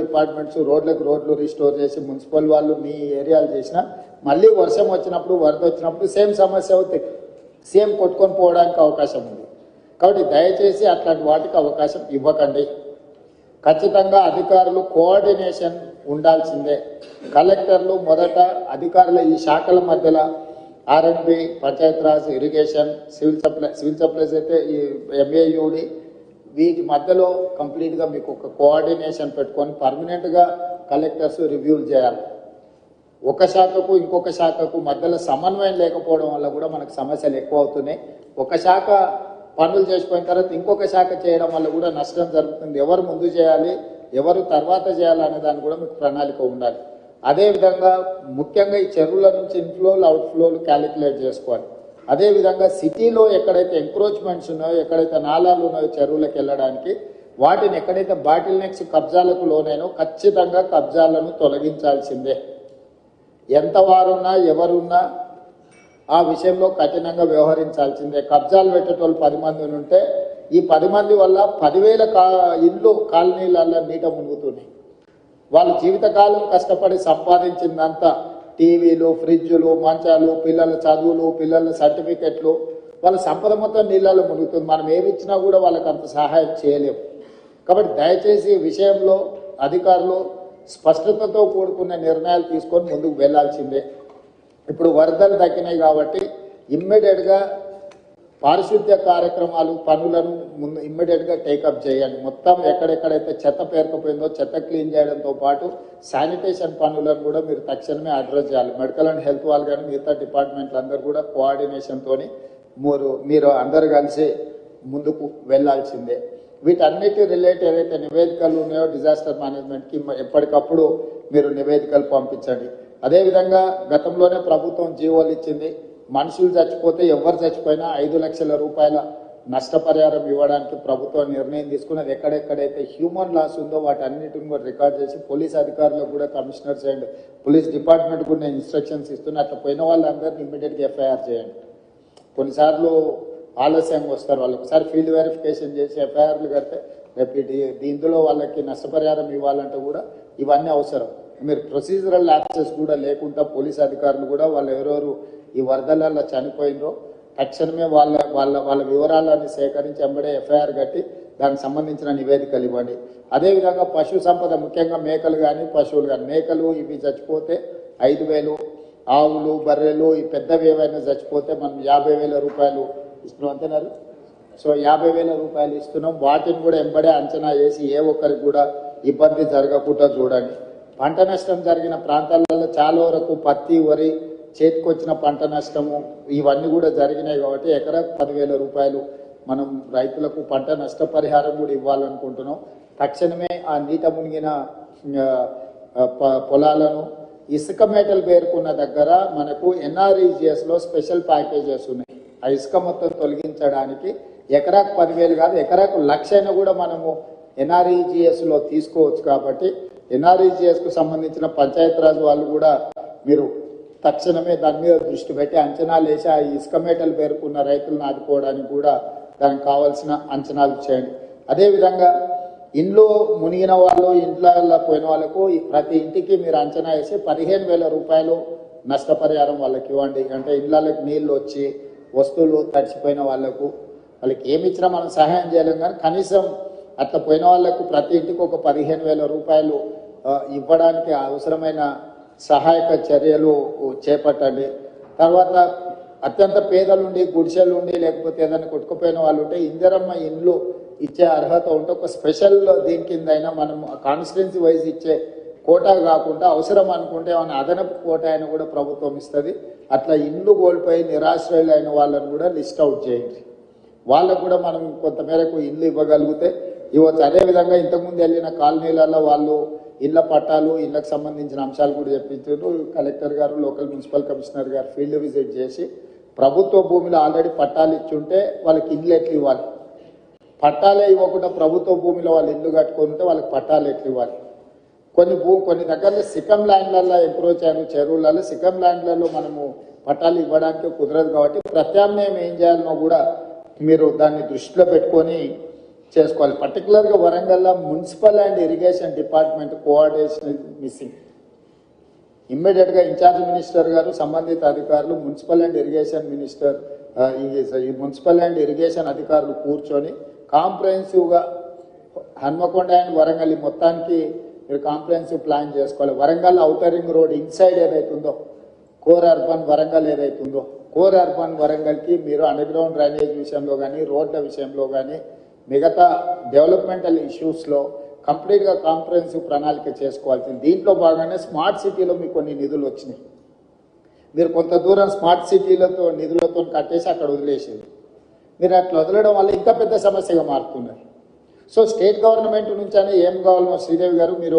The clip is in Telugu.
డిపార్ట్మెంట్స్ రోడ్లు రిస్టోర్ చేసి మున్సిపల్ వాళ్ళు మీ ఏరియాలు చేసినా మళ్ళీ వర్షం వచ్చినప్పుడు వరద వచ్చినప్పుడు సేమ్ సమస్య అవుతాయి, సేమ్ కొట్టుకొని పోవడానికి అవకాశం ఉంది. కాబట్టి దయచేసి అట్లాంటి వాటికి అవకాశం ఇవ్వకండి. ఖచ్చితంగా అధికారులు కోఆర్డినేషన్ ఉండాల్సిందే. కలెక్టర్లు మొదట అధికారుల ఈ శాఖల మధ్యలో R&B, Panchayati Raj, irrigation, civil supplies అయితే ఈ MAUD వీటి మధ్యలో కంప్లీట్గా మీకు ఒక కోఆర్డినేషన్ పెట్టుకొని పర్మనెంట్గా కలెక్టర్స్ రివ్యూలు చేయాలి. ఒక శాఖకు ఇంకొక శాఖకు మధ్యలో సమన్వయం లేకపోవడం వల్ల కూడా మనకు సమస్యలు ఎక్కువ అవుతున్నాయి. ఒక శాఖ పనులు చేసిపోయిన తర్వాత ఇంకొక శాఖ చేయడం వల్ల కూడా నష్టం జరుగుతుంది. ఎవరు ముందు చేయాలి, ఎవరు తర్వాత చేయాలి అనే దాన్ని కూడా మీకు ప్రణాళిక ఉండాలి. అదేవిధంగా ముఖ్యంగా ఈ చెరువుల నుంచి ఇన్ఫ్లోలు అవుట్ఫ్లోలు క్యాలిక్యులేట్ చేసుకోవాలి. అదేవిధంగా సిటీలో ఎక్కడైతే ఎంక్రోచ్మెంట్స్ ఉన్నాయో, ఎక్కడైతే నాలాలు ఉన్నాయో చెరువులకు వెళ్ళడానికి, వాటిని ఎక్కడైతే బాటిల్ నెక్స్ కబ్జాలకు లోనైనో ఖచ్చితంగా కబ్జాలను తొలగించాల్సిందే. ఎంత వారున్నా ఎవరున్నా ఆ విషయంలో కఠినంగా వ్యవహరించాల్సిందే. కబ్జాలు పెట్టేటోళ్ళు 10 మంది ఉంటే ఈ 10 మంది వల్ల 10,000 ఇళ్ళు కాలనీలలో నీట మునుగుతున్నాయి. వాళ్ళ జీవితకాలం కష్టపడి సంపాదించిందంతా టీవీలు, ఫ్రిడ్జులు, మంచాలు, పిల్లల చదువులు, పిల్లల సర్టిఫికెట్లు, వాళ్ళ సంపద మొత్తం నీళ్ళలో మునుగుతుంది. మనం ఏమి ఇచ్చినా కూడా వాళ్ళకి అంత సహాయం చేయలేము. కాబట్టి దయచేసి ఈ విషయంలో అధికారులు స్పష్టతతో కూడుకున్న నిర్ణయాలు తీసుకొని ముందుకు వెళ్లాల్సిందే. ఇప్పుడు వరదలు తగ్గినాయి కాబట్టి ఇమ్మీడియట్గా పారిశుద్ధ్య కార్యక్రమాలు పనులను ముందు ఇమ్మీడియట్గా టేకప్ చేయండి. మొత్తం ఎక్కడెక్కడైతే చెత్త పేరుకుపోయిందో చెత్త క్లీన్ చేయడంతో పాటు శానిటేషన్ పనులను కూడా మీరు తక్షణమే అడ్రస్ చేయాలి. మెడికల్ అండ్ హెల్త్ వాళ్ళు కానీ మిగతా డిపార్ట్మెంట్లు అందరూ కూడా కోఆర్డినేషన్తో మీరు అందరు కలిసి ముందుకు వెళ్లాల్సిందే. వీటన్నిటి రిలేట్ ఏదైతే నివేదికలు ఉన్నాయో డిజాస్టర్ మేనేజ్మెంట్కి ఎప్పటికప్పుడు మీరు నివేదికలు పంపించండి. అదేవిధంగా గతంలోనే ప్రభుత్వం జీవోలు ఇచ్చింది. మనుషులు చచ్చిపోతే ఎవరు చచ్చిపోయినా 5 లక్షల రూపాయల నష్టపరిహారం ఇవ్వడానికి ప్రభుత్వం నిర్ణయం తీసుకున్నది. ఎక్కడెక్కడైతే హ్యూమన్ లాస్ ఉందో వాటన్నిటిని కూడా రికార్డ్ చేసి పోలీస్ అధికారులకు కూడా కమిషనర్స్ అండ్ పోలీస్ డిపార్ట్మెంట్ కూడా నేను ఇన్స్ట్రక్షన్స్ ఇస్తున్నా. అట్లా పోయిన వాళ్ళందరినీ ఇమ్మీడియట్గా FIR చేయండి. కొన్నిసార్లు ఆలస్యంగా వస్తారు. వాళ్ళు ఒకసారి ఫీల్డ్ వెరిఫికేషన్ చేసి FIRలు కడితే రేపు ఇందులో వాళ్ళకి నష్టపరిహారం ఇవ్వాలంటే కూడా ఇవన్నీ అవసరం. మీరు ప్రొసీజరల్ ల్యాప్సెస్ కూడా లేకుండా పోలీస్ అధికారులు కూడా వాళ్ళు ఎవరెవరు ఈ వరదలలో చనిపోయిందో తక్షణమే వాళ్ళ వివరాలన్నీ సేకరించి వెంబడే FIR కట్టి దానికి సంబంధించిన నివేదికలు ఇవ్వండి. అదేవిధంగా పశు సంపద ముఖ్యంగా మేకలు కానీ పశువులు కానీ, మేకలు ఇవి చచ్చిపోతే 5,000, ఆవులు బర్రెలు ఈ పెద్దవి ఏవైనా చచ్చిపోతే మనం 50,000 రూపాయలు ఇస్తున్నాం అంతేనారు. సో 50,000 రూపాయలు ఇస్తున్నాం. వాటిని కూడా వెంబడే అంచనా వేసి ఏ ఒక్కరికి కూడా ఇబ్బంది జరగకుండా చూడండి. పంట నష్టం జరిగిన ప్రాంతాలలో చాలా వరకు పత్తి, వరి, చేతికొచ్చిన పంట నష్టము ఇవన్నీ కూడా జరిగినాయి. కాబట్టి ఎకరాకు 10,000 రూపాయలు మనం రైతులకు పంట నష్టపరిహారం కూడా ఇవ్వాలనుకుంటున్నాం. తక్షణమే ఆ నీట మునిగిన పొలాలను ఇసుక మేటలు పేరుకున్న దగ్గర మనకు NREGSలో స్పెషల్ ప్యాకేజెస్ ఉన్నాయి. ఆ ఇసుక మొత్తం తొలగించడానికి ఎకరాకు 10,000 కాదు ఎకరాకు 1,00,000 కూడా మనము NREGSలో తీసుకోవచ్చు. కాబట్టి NREGSకు సంబంధించిన పంచాయతీరాజ్ వాళ్ళు కూడా మీరు తక్షణమే దాని మీద దృష్టి పెట్టి అంచనాలు వేసి ఆ ఇసుక మేటలు పేరుకున్న రైతులను ఆదుకోవడానికి కూడా దానికి కావాల్సిన అంచనాలు చేయండి. అదేవిధంగా ఇంట్లో మునిగిన వాళ్ళు, ఇంట్లో పోయిన వాళ్ళకు ప్రతి ఇంటికి మీరు అంచనా వేసి 15,000 రూపాయలు నష్టపరిహారం వాళ్ళకి ఇవ్వండి. అంటే ఇళ్ళకి నీళ్ళు వచ్చి వస్తువులు తడిచిపోయిన వాళ్ళకి ఏమి ఇచ్చినా మనం సహాయం చేయలేం, కానీ కనీసం అట్లా పోయిన వాళ్ళకు ప్రతి ఇంటికి ఒక 15,000 రూపాయలు ఇవ్వడానికి అవసరమైన సహాయక చర్యలు చేపట్టండి. తర్వాత అత్యంత పేదలుండి గుడిసెలుండి లేకపోతే ఏదైనా కొట్టుకుపోయిన వాళ్ళు ఉంటే ఇందిరమ్మ ఇండ్లు ఇచ్చే అర్హత ఉంటే ఒక స్పెషల్ దీని కింద అయినా మనం కాన్స్టిట్యున్సీ వైజ్ ఇచ్చే కోటా కాకుండా అవసరం అనుకుంటే ఏమైనా అదనపు కోటా అయినా కూడా ప్రభుత్వం ఇస్తుంది. అట్లా ఇండ్లు కోల్పోయి నిరాశ్రయులు అయిన వాళ్ళని కూడా లిస్ట్ అవుట్ చేయండి. వాళ్ళకు కూడా మనం కొంతమేరకు ఇల్లు ఇవ్వగలిగితే ఇవ్వచ్చు. అదేవిధంగా ఇంతకుముందు వెళ్ళిన కాలనీలలో వాళ్ళు ఇళ్ల పట్టాలు, ఇళ్లకు సంబంధించిన అంశాలు కూడా చెప్పించారు. కలెక్టర్ గారు, లోకల్ మున్సిపల్ కమిషనర్ గారు ఫీల్డ్ విజిట్ చేసి ప్రభుత్వ భూమిలో ఆల్రెడీ పట్టాలు ఇచ్చుంటే వాళ్ళకి ఇల్లు ఎట్లు ఇవ్వాలి, పట్టాలే ఇవ్వకుండా ప్రభుత్వ భూమిలో వాళ్ళు ఇల్లు కట్టుకొని ఉంటే వాళ్ళకి పట్టాలు ఎట్లు ఇవ్వాలి. కొన్ని దగ్గరలో సికమ్ ల్యాండ్లలో ఎంక్రోచ్ అయ్యారు, చెరువులలో సికమ్ ల్యాండ్లలో మనము పట్టాలు ఇవ్వడానికి కుదరదు. కాబట్టి ప్రత్యామ్నాయం ఏం చేయాలనో కూడా మీరు దాన్ని దృష్టిలో పెట్టుకొని చేసుకోవాలి. పర్టికులర్గా వరంగల్లో municipal and irrigation department coordination missing. ఇమ్మీడియట్గా ఇన్ఛార్జ్ మినిస్టర్ గారు, సంబంధిత అధికారులు, మున్సిపల్ అండ్ ఇరిగేషన్ మినిస్టర్, ఈ మున్సిపల్ అండ్ ఇరిగేషన్ అధికారులు కూర్చొని కాంప్రహెన్సివ్గా హన్మకొండ అండ్ వరంగల్ మొత్తానికి మీరు కాంప్రహెన్సివ్ ప్లాన్ చేసుకోవాలి. Warangal outer ring road inside ఏదైతుందో, కోర్ అర్బన్ వరంగల్ ఏదైతుందో, కోర్ అర్బన్ వరంగల్కి మీరు అండర్ గ్రౌండ్ డ్రైనేజ్ విషయంలో కానీ, రోడ్ల విషయంలో కానీ, మిగతా డెవలప్మెంటల్ ఇష్యూస్లో కంప్లీట్గా కాంప్రహెన్సివ్ ప్రణాళిక చేసుకోవాల్సింది. దీంట్లో భాగంగానే స్మార్ట్ సిటీలో మీకు కొన్ని నిధులు వచ్చినాయి. మీరు కొంత దూరం స్మార్ట్ సిటీలతో నిధులతో కట్టేసి అక్కడ వదిలేసేది. మీరు అట్లా వదలడం వల్ల ఇంకా పెద్ద సమస్యగా మారుతున్నారు. సో స్టేట్ గవర్నమెంట్ నుంచి ఏం కావాలనో శ్రీదేవి గారు మీరు